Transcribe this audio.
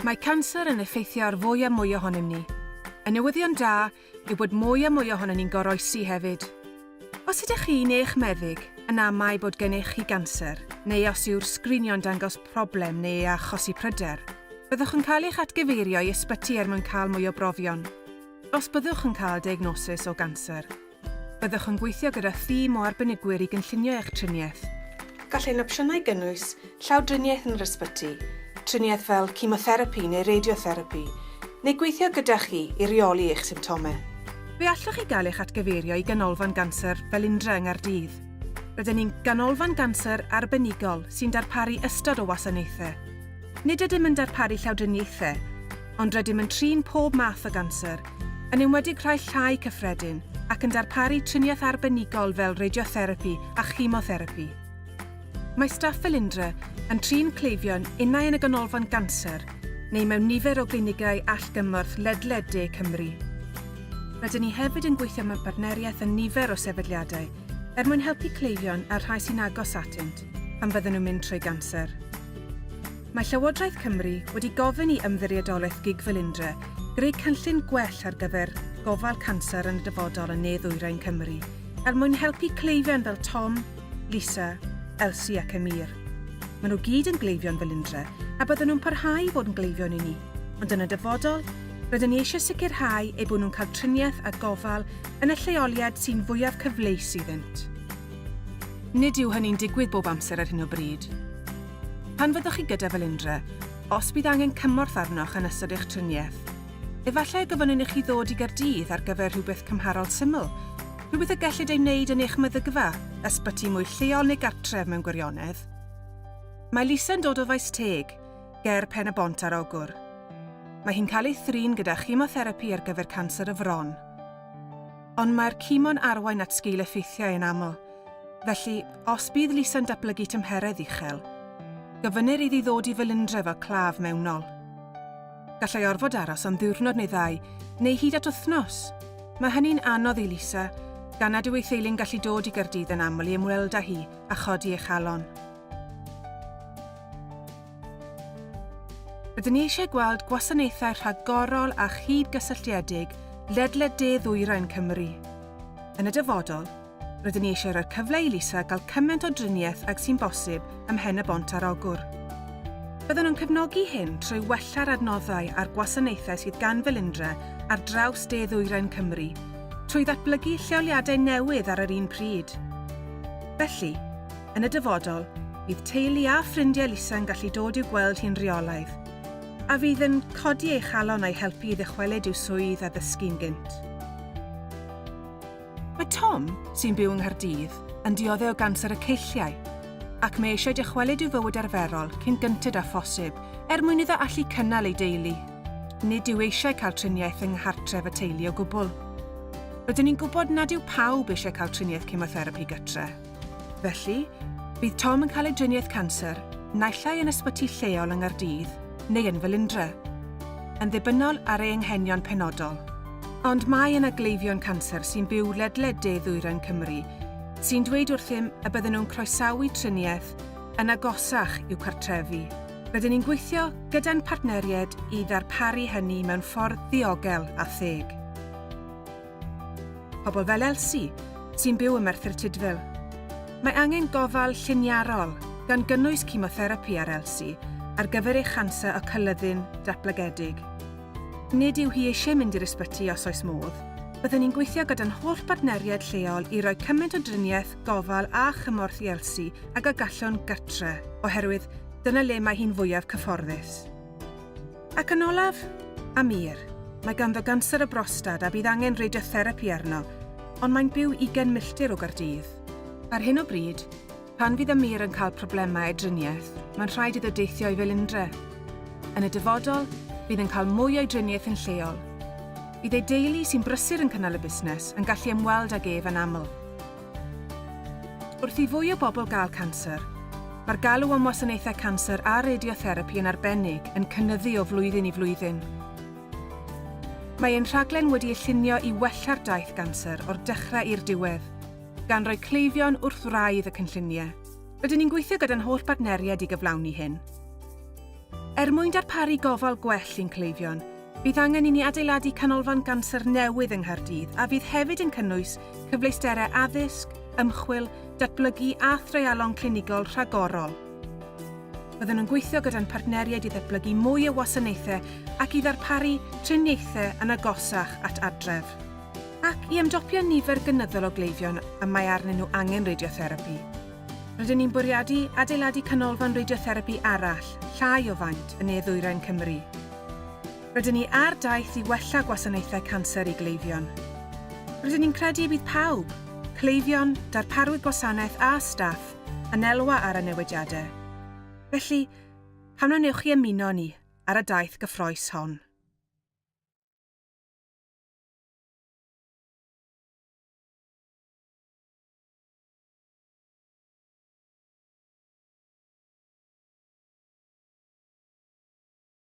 Mae canser yn effeithio ar fwy a mwy ohonom ni. Y newyddion da yw bod mwy a mwy ohonom ni'n goroesi hefyd. Os ydych chi neu eich meddyg yn amau bod gennych chi ganser, neu os yw'r sgrinio'n dangos problem neu achosi pryder, byddwch yn cael eich atgyfeirio i ysbyty er mwyn cael mwy o brofion. Os byddwch yn cael diagnosis o ganser, byddwch yn gweithio gyda thîm o arbenigwyr i gynllunio eich triniaeth. Gallai'n opsiynau gynnwys llawdriniaeth yn yr ysbyty, triniaeth fel chemotherapi neu radiotherapi, neu gweithio gyda chi i reoli eich symptomau. Fe allwch chi gael eich atgyfeirio i ganolfan ganser fel Indre yng Nghaerdydd. Rydyn ni'n ganolfan ganser arbenigol sy'n darparu ystod o wasanaethau. Nid ydym yn darparu llawdriniaethau, ond rydym yn trin pob math o ganser, yn enwedig rhai llai cyffredin ac yn darparu triniaeth arbenigol fel radiotherapi a chemotherapi. Mae staff fel Indre yn trin cleifion unau yn y ganolfan ganser neu mewn nifer o glinigau allgymorth ledled De Cymru. Rydyn ni hefyd yn gweithio mewn partneriaeth yn nifer o sefydliadau er mwyn helpu cleifion a rhai sy'n agos atynt pan fydden nhw'n mynd trwy ganser. Mae Llywodraeth Cymru wedi gofyn i ymddiriedolaeth GIG fel Indre greu cynllun gwell ar gyfer gofal canser yn y dyfodol yn Ne-ddwyrain Cymru er mwyn helpu cleifion fel Tom, Lisa, Elsie ac Emyr. Maen nhw gyd yn gleifion fel Indre a bydden nhw'n parhau i fod yn gleifion i ni, ond yn y dyfodol, rydyn ni eisiau sicrhau eu bod nhw'n cael triniaeth a gofal yn y lleoliad sy'n fwyaf cyfleus iddynt. Nid yw hynny'n digwydd bob amser ar hyn o bryd. Pan fyddwch chi gyda fel Indre, os bydd angen cymorth arnoch yn ystod eich triniaeth, efallai gofynnwn i chi ddod i Gaerdydd ar gyfer rhywbeth cymharol syml, rhywbeth y gellid ei wneud yn eich meddygfa, ysbyty mwy lleol neu gartref mewn gwirionedd. Mae Lisa'n dod o Faes Teg, ger Pen y Bont ar Ogwr. Mae hi'n cael ei thrin gyda chemotherapi ar gyfer canser y fron. Ond mae'r chemo'n arwain at sgil-effeithiau yn aml, felly os bydd Lisa'n datblygu tymheredd uchel, gofynnir iddi ddod i fel Indre fel claf mewnol. Gallai orfod aros am ddiwrnod neu ddau, neu hyd at wythnos. Mae hynny'n anodd i Lisa, gan nad yw ei theulu'n gallu dod i Gaerdydd yn aml i ymweld â hi a chodi ei chalon. Rydyn ni eisiau gweld gwasanaethau rhagorol a chyd-gysylltiedig ledled De-ddwyrain Cymru. Yn y dyfodol, rydyn ni eisiau rhoi'r cyfle i Lisa gael cymaint o driniaeth ag sy'n bosib ym Mhen y Bont ar Ogwr. Bydden nhw'n cefnogi hyn trwy wella'r adnoddau a'r gwasanaethau sydd gan fel Indre ar draws De-ddwyrain Cymru, trwy ddatblygu lleoliadau newydd ar yr un pryd. Felly, yn y dyfodol, bydd teulu a ffrindiau Lisa yn gallu dod i'w gweld hi'n reolaidd, a fydd yn codi ei chalon a'i helpu i ddychwelyd i'w swydd a ddysgu'n gynt. Mae Tom, sy'n byw yng Nghaerdydd, yn dioddef o ganser y ceilliau, ac mae eisiau dychwelyd i'w fywyd arferol cyn gyntyd a phosib mwyn iddo allu cynnal ei deulu. Nid yw eisiau cael triniaeth yng nghartref y teulu o gwbl. Rydyn ni'n gwybod nad yw pawb eisiau cael triniaeth chemotherapi gytre. Felly, bydd Tom yn cael ei driniaeth canser naill ai yn ysbyty lleol yng Nghaerdydd neu yn fel Indre, yn ddibynnol ar ei anghenion penodol. Ond mae yna gleifion canser sy'n byw ledled De-ddwyrain Cymru, sy'n dweud wrthym y bydden nhw'n croesawu triniaeth yn agosach i'w cartrefi. Rydyn ni'n gweithio gyda'n partneriaid i ddarparu hynny mewn ffordd ddiogel a theg. Pobl fel Elsie, sy'n byw ym Merthyr Tydfil. Mae angen gofal lliniarol gan gynnwys chemotherapi ar Elsie ar gyfer eich chanser o cylyddyn datblygedig. Nid yw hi eisiau mynd i'r ysbyty os oes modd. Byddwn ni'n gweithio gyda'n holl partneriaid lleol i roi cymaint o driniaeth, gofal a chymorth i Elsie ag y gallwn gytre, oherwydd dyna le mae hi'n fwyaf cyfforddus. Ac yn olaf, Emyr. Mae ganddo ganser y brostad a bydd angen radiotherapi arno, ond mae'n byw 20 milltir o Gaerdydd. Ar hyn o bryd, pan fydd Emyr yn cael problemau driniaeth, mae'n rhaid iddo deithio i fel Indre. Yn y dyfodol, bydd yn cael mwy o'i driniaeth yn lleol. Bydd ei deulu sy'n brysur yn cynnal y busnes yn gallu ymweld ag ef yn aml. Wrth i fwy o bobl gael canser, mae'r galw am wasanaethau canser a radiotherapi yn arbennig yn cynyddu o flwyddyn i flwyddyn. Mae ein rhaglen wedi ei llunio i wella'r daith canser o'r dechrau i'r diwedd, gan roi cleifion wrth wraidd y cynlluniau. Rydyn ni'n gweithio gyda'n holl partneriaid i gyflawni hyn. mwyn darparu gofal gwell i'n cleifion, bydd angen i ni adeiladu canolfan ganser newydd yng Nghaerdydd a fydd hefyd yn cynnwys cyfleusterau addysg, ymchwil, datblygu a threialon clinigol rhagorol. Byddwn nhw'n gweithio gyda'n partneriaid i ddatblygu mwy o wasanaethau ac i ddarparu triniaethau yn agosach at adref. Ac i ymdopio nifer gynyddol o gleifion a mae arnyn nhw angen radiotherapi. Rydyn ni'n bwriadu adeiladu canolfan radiotherapi arall, llai o faint yn Ne-ddwyrain Cymru. Rydyn ni ar daith i wella gwasanaethau canser i gleifion. Rydyn ni'n credu y bydd pawb, cleifion, darparwyr gwasanaeth a staff, yn elwa ar y newidiadau. Felly, pam na wnewch chi ymuno ni ar y daith gyffrous hon?